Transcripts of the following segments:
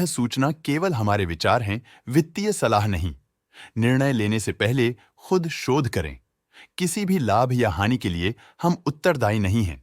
सूचना केवल हमारे विचार हैं, वित्तीय सलाह नहीं। निर्णय लेने से पहले खुद शोध करें। किसी भी लाभ या हानि के लिए हम उत्तरदायी नहीं हैं।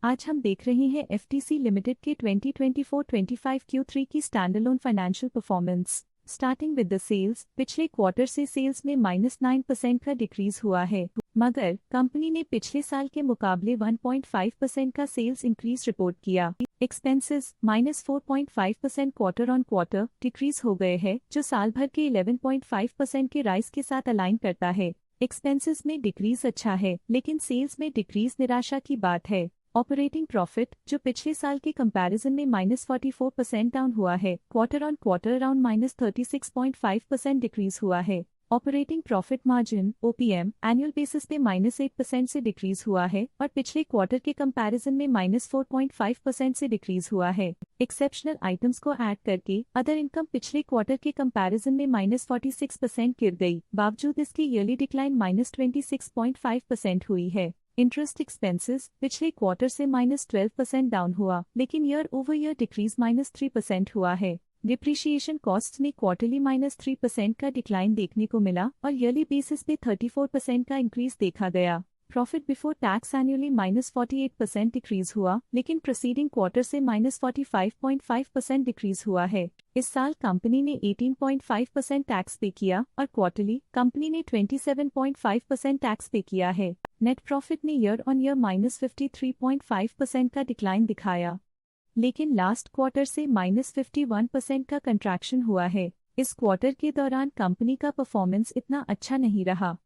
आज हम देख रहे हैं एफटीसी लिमिटेड के 2024-25 Q3 की standalone financial performance. Starting with the sales, पिछले क्वार्टर से सेल्स में -9% का डिक्रीज हुआ है, मगर कंपनी ने पिछले साल के मुकाबले 1.5% का सेल्स इंक्रीज रिपोर्ट किया। Expenses -4.5% quarter on quarter decrease हो गए हैं, जो साल भर के 11.5% के राइज के साथ अलाइन करता है। एक्सपेंसेस में डिक्रीज अच्छा है, लेकिन सेल्स में डिक्रीज निराशा की बात है। ऑपरेटिंग प्रॉफिट, जो पिछले साल के कंपैरिजन में -44% डाउन हुआ है, quarter on quarter around -36.5% decrease हुआ है। Operating profit margin OPM annual basis पे -8% से डिक्रीज हुआ है और पिछले क्वार्टर के कंपैरिजन में -4.5% से डिक्रीज हुआ है। एक्सेप्शनल आइटम्स को ऐड करके अदर इनकम पिछले क्वार्टर के कंपैरिजन में -46% गिर गई, बावजूद इसकी ईयरली डिक्लाइन -26.5% हुई है। इंटरेस्ट एक्सपेंसेस पिछले क्वार्टर से -12% डाउन हुआ, लेकिन ईयर ओवर ईयर डिक्रीज -3% हुआ है। डिप्रिशिएशन कॉस्ट में क्वार्टरली -3% का डिक्लाइन देखने को मिला और ईयरली बेसिस पे 34% का इंक्रीज देखा गया। Profit before tax annually -48% decrease हुआ, लेकिन प्रीसीडिंग क्वार्टर से -45.5% डिक्रीज हुआ है। इस साल कंपनी ने 18.5% टैक्स पे किया और क्वार्टरली कंपनी ने 27.5% टैक्स पे किया है। नेट प्रॉफिट ने ईयर ऑन ईयर -53.5% का डिक्लाइन दिखाया, लेकिन लास्ट क्वार्टर से -51% का कंट्रैक्शन हुआ है। इस क्वार्टर के दौरान कंपनी का परफॉर्मेंस इतना अच्छा नहीं रहा।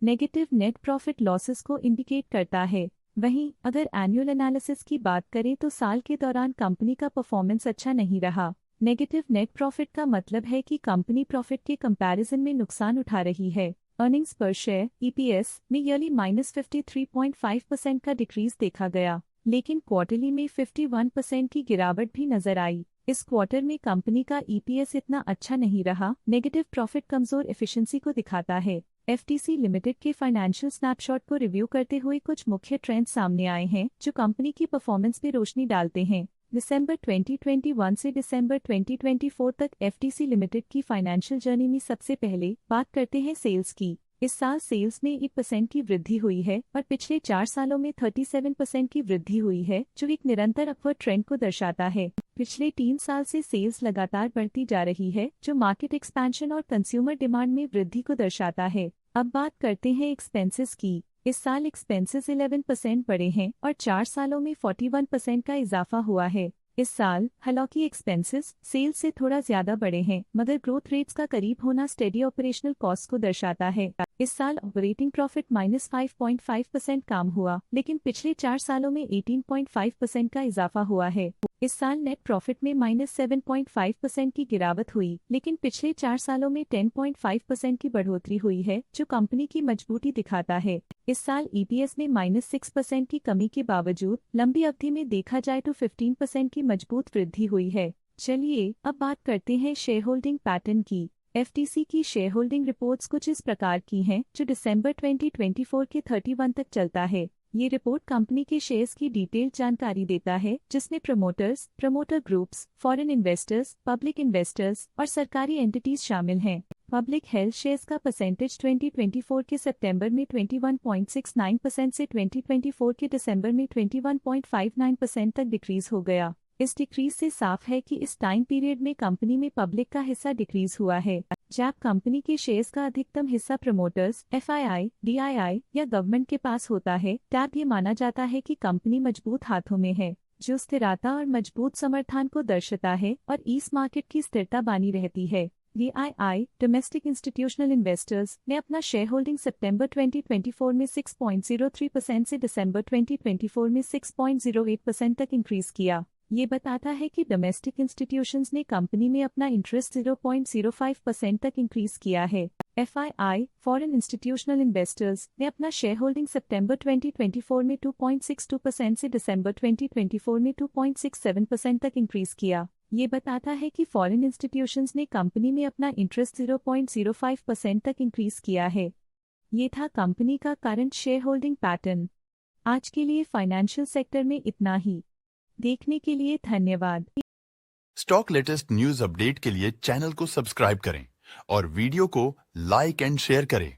नेगेटिव नेट प्रॉफिट लॉसेस को इंडिकेट करता है। वहीं अगर एनुअल एनालिसिस की बात करें तो साल के दौरान कंपनी का परफॉर्मेंस अच्छा नहीं रहा। नेगेटिव नेट प्रॉफिट का मतलब है कि कंपनी प्रॉफिट के कंपैरिजन में नुकसान उठा रही है। अर्निंग्स पर शेयर EPS में ईयरली -53.5% का डिक्रीज देखा गया, लेकिन क्वार्टरली में 51% की गिरावट भी नजर आई। इस क्वार्टर में कंपनी का EPS इतना अच्छा नहीं रहा। नेगेटिव प्रॉफिट कमजोर एफिशिएंसी को दिखाता है। एफटीसी लिमिटेड के फाइनेंशियल स्नैपशॉट को रिव्यू करते हुए कुछ मुख्य ट्रेंड्स सामने आए हैं, जो कंपनी की परफॉर्मेंस पे रोशनी डालते हैं। दिसंबर 2021 से दिसंबर 2024 तक एफटीसी लिमिटेड की फाइनेंशियल जर्नी में सबसे पहले बात करते हैं सेल्स की। इस साल सेल्स में 1% की वृद्धि हुई है और पिछले 4 सालों में 37% की वृद्धि हुई है, जो एक निरंतर अपवर्ड ट्रेंड को दर्शाता है। पिछले 3 साल से सेल्स लगातार बढ़ती जा रही है, जो मार्केट एक्सपेंशन और कंज्यूमर डिमांड में वृद्धि को दर्शाता है। अब बात करते हैं एक्सपेंसेस की। इस साल एक्सपेंसेस 11% बढ़े हैं और 4 सालों में 41% का इजाफा हुआ है। इस साल हालांकि एक्सपेंसेस सेल्स से थोड़ा ज्यादा बढ़े हैं, मगर ग्रोथ रेट्स का करीब होना स्टेडी ऑपरेशनल कॉस्ट को दर्शाता है। इस साल ऑपरेटिंग प्रॉफिट -5.5% कम हुआ, लेकिन पिछले 4 सालों में 18.5% का इजाफा हुआ है। इस साल नेट प्रॉफिट में -7.5% की गिरावट हुई, लेकिन पिछले 4 सालों में 10.5% की बढ़ोतरी हुई है, जो कंपनी की मजबूती दिखाता है। इस साल EPS में -6% की कमी के बावजूद लंबी अवधि में देखा जाए तो 15% की मजबूत वृद्धि हुई है। चलिए अब बात करते हैं शेयर होल्डिंग पैटर्न की। एफटीसी की शेयर होल्डिंग रिपोर्ट्स कुछ इस प्रकार की हैं, जो दिसंबर 2024 के 31 तक चलता है। ये रिपोर्ट कंपनी के शेयर्स की डिटेल्ड जानकारी देता है, जिसमें promoters, promoter groups, foreign investors, public investors और सरकारी एंटिटीज शामिल हैं। पब्लिक हेल्थ शेयर्स का परसेंटेज 2024 के सितंबर में 21.69% से 2024 के दिसंबर में 21.59% तक डिक्रीज हो गया। इस डिक्रीज से साफ है कि इस टाइम पीरियड में कंपनी में पब्लिक का हिस्सा डिक्रीज हुआ है। जब कंपनी के शेयर्स का अधिकतम हिस्सा प्रमोटर्स, FII, DII या गवर्नमेंट के पास होता है, तब ये माना जाता है कि कंपनी मजबूत हाथों में है, जो स्थिरता और मजबूत समर्थन को दर्शाता है और इस मार्केट की स्थिरता बनी रहती है। DII डोमेस्टिक इंस्टीट्यूशनल इन्वेस्टर्स ने अपना शेयर होल्डिंग सितंबर 2024 में 6.03% से दिसंबर 2024 में 6.08% तक इंक्रीज किया। ये बताता है कि डोमेस्टिक इंस्टीट्यूशंस ने कंपनी में अपना इंटरेस्ट 0.05% तक इंक्रीज किया है। FII फॉरेन इंस्टीट्यूशनल इन्वेस्टर्स ने अपना शेयर होल्डिंग सितंबर 2024 में 2.62% से दिसंबर 2024 में 2.67% तक इंक्रीज किया। ये बताता है कि फॉरेन इंस्टीट्यूशंस ने कंपनी में अपना इंटरेस्ट 0.05% तक इंक्रीज किया है। ये था कंपनी का करंट शेयर होल्डिंग पैटर्न। आज के लिए फाइनेंशियल सेक्टर में इतना ही। देखने के लिए धन्यवाद। स्टॉक लेटेस्ट न्यूज अपडेट के लिए चैनल को सब्सक्राइब करें और वीडियो को लाइक एंड शेयर करें।